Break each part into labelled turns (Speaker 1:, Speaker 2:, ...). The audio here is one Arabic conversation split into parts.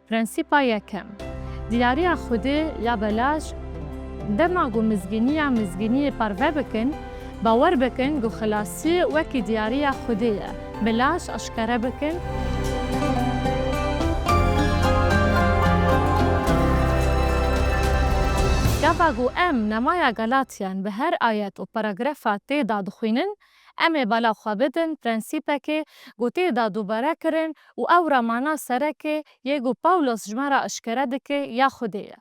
Speaker 1: پرنسیپا یکم دیاری خودی یا بلاش دما گو مزگینی پروه بکن باور بکن گو خلاصی وکی دیاری خودیه بلاش اشکره بکن گفا گو نمای گلاتیان به هر آیت و پاراگرافات تیدا دخوینن بالا خوابدن پرنسیپه که گو تیدا دوباره کرن و او رامانا سره که یه گو پاولوس جمارا اشکره دکه یا خودیه.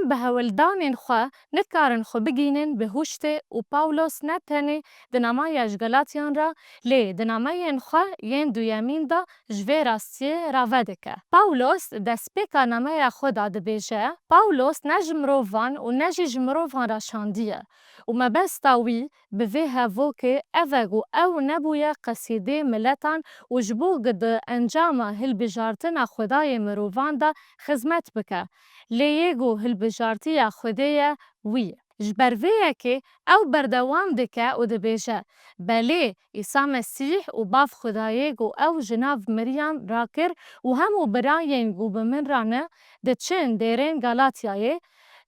Speaker 1: به هولدانین خواه نکارن خو بگینن به هوشته و پاولوس نتنه دنامای گلاتیان را لی دنامای خواه ین دویمین دا جوه راستیه راوده که. پاولوس دسپیکا نامای خدا دبیجه پاولوس نجمروفان و نجمروفان را شاندیه و مبستاوی به هفو که اوگو او نبویه قصیده ملتان و جبو گد انجام هل بجارتنا خدای مروفان دا خزمت بکه لیگو هل بجارتی خدای وی. جبرویه که او بردوام دکه و دبیجه بله عیسی مسیح و باف خدایه گو او جناب مریم راکر و همو براین گو بمن رانه ده چند دیرین گالاتیایه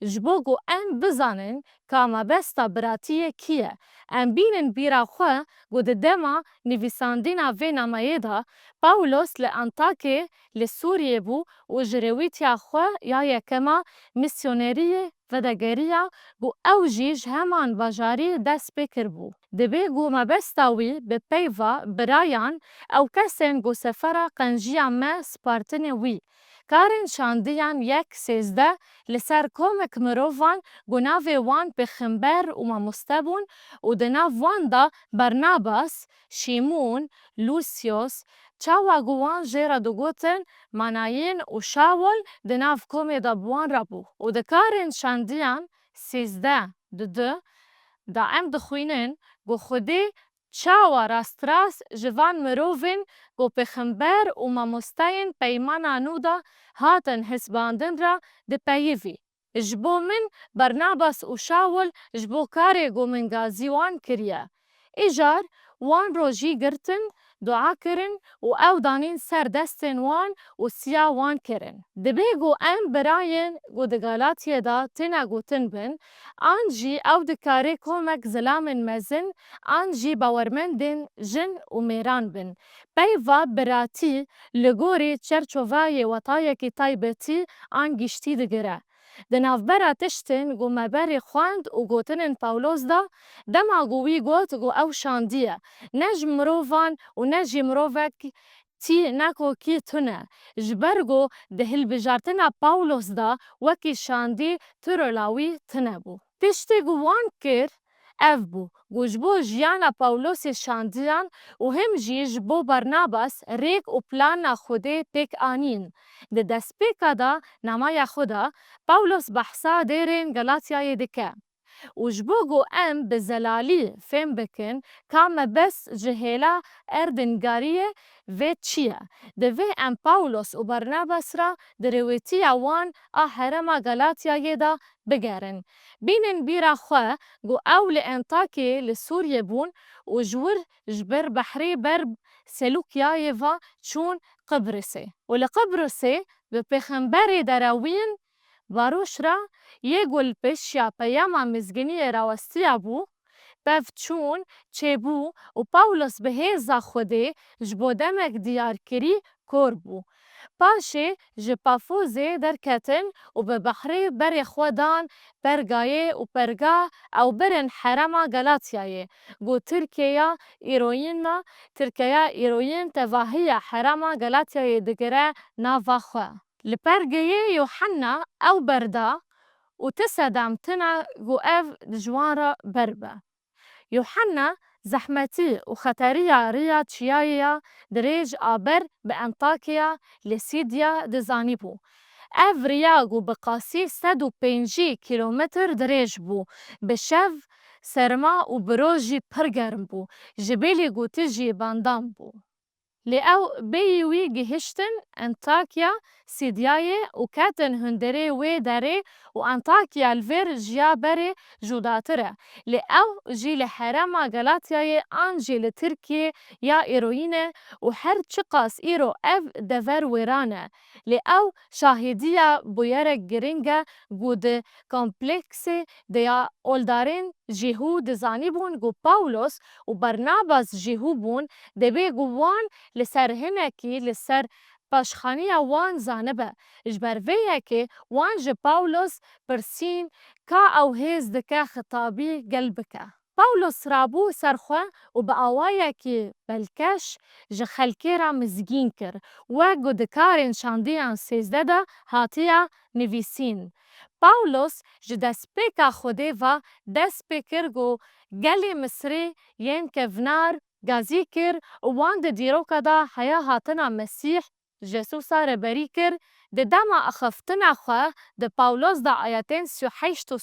Speaker 1: جبو گو بزانن که ما بستا براتیه کیه بینن بیرا خواه گو ده دما نویساندینا وی نمایه دا پاولوس لانتاکه لسوریه بو و جرویتیا خواه یا یکما میسیونریه و دگریه گو او جیج همان باجاری دست بکر بو. دبی گو مبستاوی به پیوا برایان او کسین گو سفره قنجیا ما سپارتن وی. کارن شاندیان 1:13 لسر کومک مروفان گو ناوی وان بخمبر و مستبون و دناو وان دا برناباس، شیمون، لوسیوس، چاوا گوان جیرا دو گوتن مناین و شاول دناو کومی دا بوان رابو. و دکارن شاندیان 13 دا دخوینن گو خودی چاوا راست جوان مروفین گو پخمبر و مستین پیمانا نودا هاتن حسباندن را ده پیوی. جبو من برناباس و شاول جبو کاری گو من گازیوان کریه. ایجار وان روژی گرتن دعا کرن و او دانین سر دستن وان و سیا وان کرن. دبیگو براین گو دگالاتیه دا تینا گو تن بن آنجی او دکاری کومک زلامن مزن آنجی باورمندن جن و میران بن. پیوا براتی لگوری چرچووای وطایه کی تایبتی گشتی دگره. دنافبرا تشتن گو مبری خواند و گوتنن پاولوس دا دما گوی گوت گو او شاندیه نج مروفان و نج مروفک تی نکو کی تونه جبرگو ده هل بجارتنا پاولوس دا وکی شاندی ترولاوی تنه بو. تشتی گو وان کر بو گوجبو جیانا پاولوس شاندیان و هم جبو برناباس ریک و پلان خوده پیک آنین. ده دسپیکا دا نمای خودا پاولوس بحثا دیرین گلاتیای دکه. و جبوگو بزلالی فهم بکن کام بس جهیلا اردنگاریه و چیه. ده پاولوس و برناباس را درویتی وان هرما گلاتیای دا بگرن. بینن بیرا خواه گو اول انتاکی لسوریه بون و جور جبر بحری برب سلوکیای و چون قبرسه. و لقبرسه به پیغمبر دراوین واروش را یه گل پشیا پیاما مزگینی راوستیا بو بف چون چه بو و پاولوس به هیزا خوده جبو دمک دیار کری کور بو. پاشه جپافوزه در کتن و به بحری بر خودان پرگایه و پرگا او برن حرما گلاتیایه گو ترکیه ایروین تواهی حرما گلاتیایه دگره ناوا خواه. لپرگیه یوحنا او بردا و تسدام تنا گو دجوارا بربه. یوحنا زحمتي و خطرية ريا تشيايا دريج آبر بأنطاكيا لسيديا دزانيبو. رياغو بقاسي 105 كيلومتر دريج بو بشف سرما و بروجي پرگرم بو جبيلي گو تجي باندام بو. لأو بيوي جهشتن أنطاكيا سيدياي وكاتن هندري ويداري وأنطاكيا الفير جيا بري جوداتره لأو جي لحرما غلاتياي أنجي لتركيا يا إيروينة وحر تشقاس إيرو أف دفر ويرانة لأو شاهدية بويرك جرينجا جود كومبلكسي ديا أولدارين جيهو دزانيبون جو باولوس وبرناباس جيهو بون دبي جوان لسر هنكي لسر پاشخانیا وان زانبه اجبر ویهکه وان جه پاولوس پرسین که او هیز دکه خطابی قلبکه. پاولوس رابو سرخواه و با آوائه که بلکش جه خلکی را مزگین کر و گودکارین شاندیان سیزده ده هاتیه نویسین. پاولوس جه دست پیکا خوده و دست پیکر گو گلی مصری ین که ونار گازی کر وان ده دیروکا دا حیا هاتنا مسیح جسوسا ربری کر ده دما اخفتنا خواه ده پاولوس دا آیاتین 38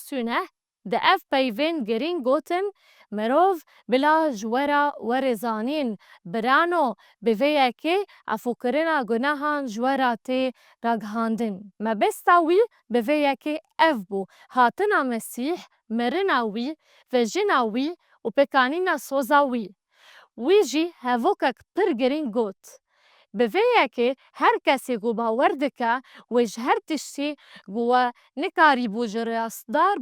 Speaker 1: ده اف پیوین گرین گوتن مروف بلا جوارا ورزانین برانو بویا که افوکرنا گناهان جوارا تی رگهاندن ما بستاوی بویا که اف بو هاتنا مسیح مرناوی و جناوی و پکانینا سوزاوی ویجی هفوکک پر گرین گوت بویا که هر کسی گو باور دکه ویج هر تشتی گو نکاری بوج راسدار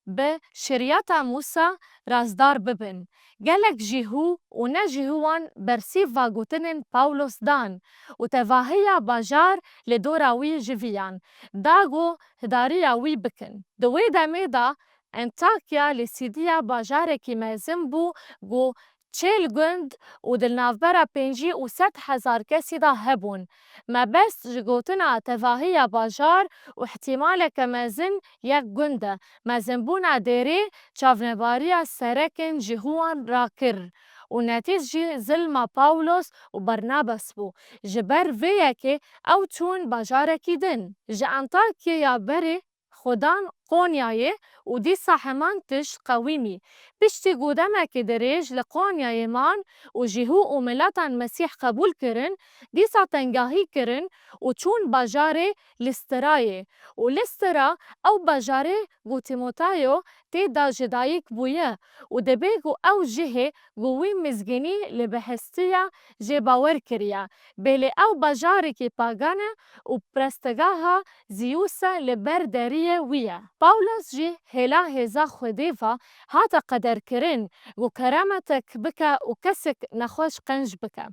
Speaker 1: به شریعتا موسا رازدار ببن. گلک جیهو و نه جیهوان برسیف و گوتنن پاولوس دان و تواهیا باجار لدوراوی جویان. داگو هداریاوی بکن. دوی دمه دا انتاکیا لسیدیا باجاره کی مزم بو گو چل گند و دل نافبرا 500,000 کسی دا هبون. ما بس جگوتنا تواهیا باجار و احتمال کمزن یک گنده. مزنبونا دیری چاونواریا سرکن جهوان را کر و نتیجه ظلم پاولوس و برناباس بو جبر ویه که او چون باجارکی دن جه انطاکیا بری خودان قونیای و دیسا همان تشت قویمی پشتی گودمه که دریج لقونیای مان و جهو و ملاتان مسیح قبول کرن دیسا تنگاهی کرن و چون باجاره لسترای و لسترا او باجاره گو تیموتایو تی دا جدایک بویه و دبی گو او جهه گوی مزگینی لبهستیا جه باور کریا بلی او باجاره که پاگانه و پرستگاها زیوسا لبر داریه ویه. پاولوس جه هلا هزا خودیفا هاتا قدر کرن و کرامتک بکا و کسک نخوش قنج بکا.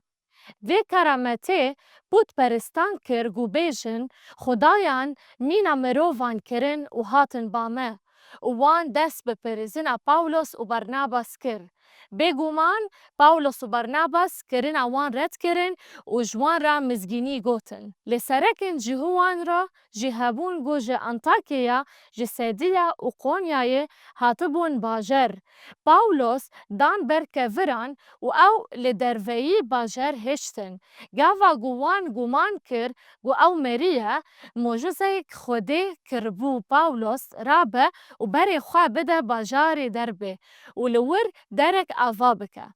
Speaker 1: وی کرامته بود پرستان کر گو بیجن خدایان مینا مروفان کرن و هاتن بامه و وان دست بپرزن پاولوس و برناباس کر. بگومان پاولوس و برناباس کرن وان رد کرن و جوان را مزگینی گوتن. لسرکن جهوان را جهبون گو جه انطاکیا جه سیدیا و قونیای هاتبون باجر. پاولوس دان برکه وران و او لدروی باجر هشتن. گاوا گوان گومان کر گو او مریه موجزه خوده کربو پاولوس رابه و بری خواه بده باجار دربه و لور درک آوا بکه.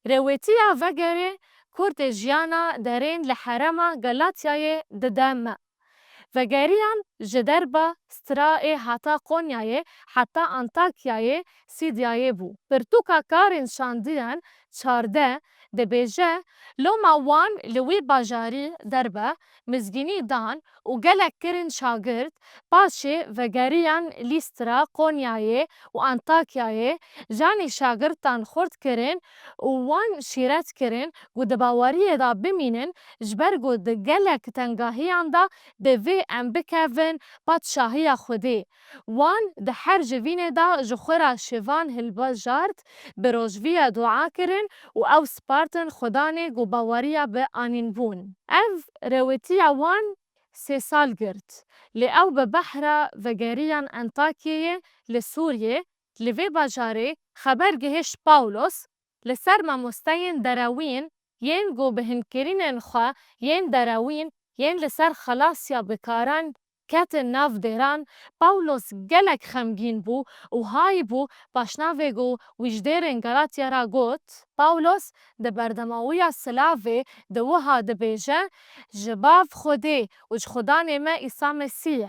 Speaker 1: رویتیا وگره کرد جیانا درین لحرما گلاتیای ددامه. وگریان جدربا سترائي حتا قونیای حتا انطاکیای سیدیای بو. پرتوکا کارین شاندیان چارده ده بیجه لوما وان لوی باجاری دربه مزگینی دان و گلک کرن شاگرد پاشه وگریان لیسترا قونیای و انطاکیای جانی شاگردتان خورد کرن و وان شیرت کرن و دباوری دا بمینن جبرگو ده گلک تنگاهیان دا ده وی ام بکوین پادشاهی خودی وان ده هر جوینه دا جخورا شیوان هلباجارد بروجوی دعا کرن و او سپارتن خدانه گو باوریا به آنین بون. او رویتی وان 3 سال گرد. لی او به بحر وگریان انطاکیه لسوریه لوی باجاره خبر گهش پاولوس لسر ما مستین دراوین ین گو بهنکرین انخوا ین دراوین ین لسر خلاص یا بکاران کتن ناف دیران پاولوس گلک خمگین بو و های بو پاشناویگو ویجدیرن گلاتیا را گوت پاولوس ده بردماویا سلاوی ده وها ده بیجه جباف خوده و خدان ما ایسا مسیح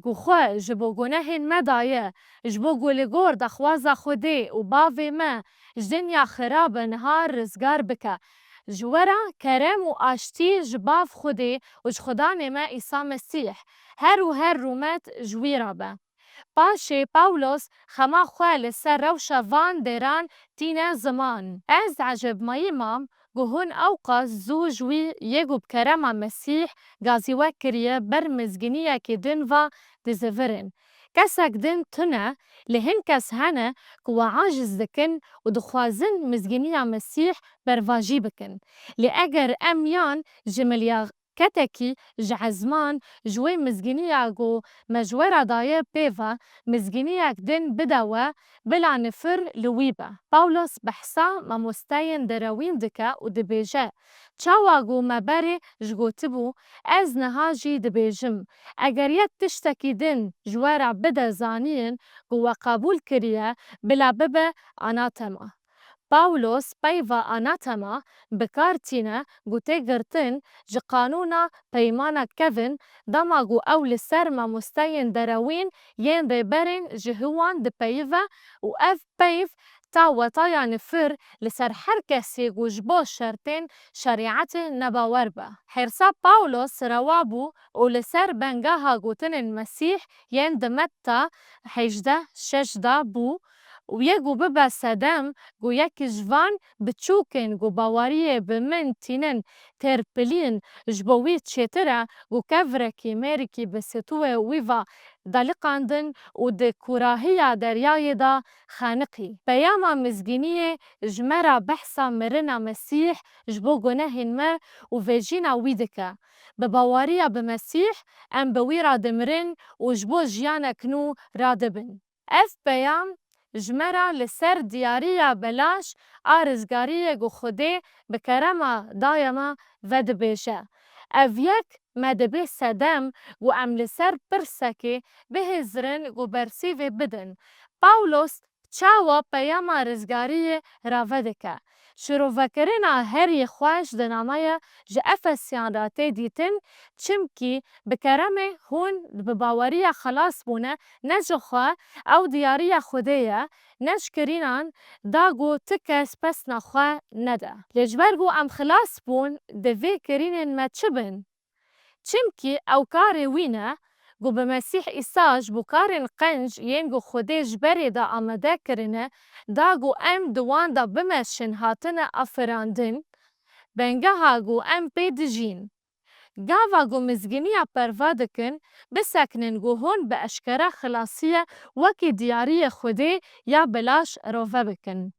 Speaker 1: گو خواه جبو گناهین مدایه جبو گولگور دخوازا خوده و باوی ما جدنیا خراب نهار رزگار بکه جورا کرم و آشتی جباف خوده و خدان ما ایسا مسیح هر رومت جویرا به پاشه پاولوس خما خواه لسر روشا وان دیران تینه زمان از عجب مایمام گوهن اوقا زوجوی یگو بکرم مسیح گازی وکریه بر مزگینیه که دن و دزورن کسک دن تنه لهن کس هنه کوا عاجز دکن و دخوازن مزگینیه مسیح بر واجی بکن لأگر امیان جملیا کتکی جعزمان جوی مزگینیه گو مجوره دایه بیوه مزگینیه دن بدوه بلا نفر لویبه پاولوس بحثا ما مستاین دروین دکه و دبیجه چاواگو مبری جگوتبو از نهاجی دبیجم اگر یک تشتکی دن جوارا بده زانین گو قبول کریه بلا ببه آناتما پاولوس پیوا آناتما بکارتینه گوته گرتن جی قانونا پیمانا کفن دماغو اول سر ما مستاین دروین ین ریبرین جهوان ده پیوه و اف پیو تا وطایا نفر لسر هر کسی گوشبو شرطین شریعت نباور به. حرسا پاولوس روابو و لسر بنگاها گوتن المسیح ین دمتا 18 بو و یکو ببا سدم گو یک جوان بچوکن گو باواریه بمن تینن ترپلین جبوی چیتره گو کفرکی میرکی بسیتوه ویوا دالقاندن و ده کوراهی دریای دا خانقی. پیاما مزگینیه جمرا بحثا مرنا مسیح جبو گناهن ما و ویجینا ویدکه. بباواریا بمسیح ام بویرا دمرن و جبو جیانا کنو رادبن. اف پیام جمرا لسر دیاریا بلاش آرزگاریه گو خوده بکرما دایما ود بیشه. او یک مدبه سدم گو ام لسر پرسکی به هزرن گو برسیوه بدن. پاولوس چاوا پیاما رزگاریه راودکه. شروع وکرنا هری خواش دنامای جه افسیان را تی دیتن چمکی بکرمه هون بباوری خلاص بونه نجو خواه او دیاری خوده نشکرینان داگو تکس پس نخواه نده. لجبرگو ام خلاص بون دوی کرینن ما چبن؟ چمکی او کار وینه گو بمسیح ایساج بو کارن قنج ینگو خوده جبری دا آمده کرنه داگو ام دوان دا بمشن هاتنه افراندن بنگه هاگو ام پیدجین. گاوا گو مزگینیا پروادکن بسکنن گو هون به اشکره خلاصیه وکی دیاری خوده یا بلاش روه بکن.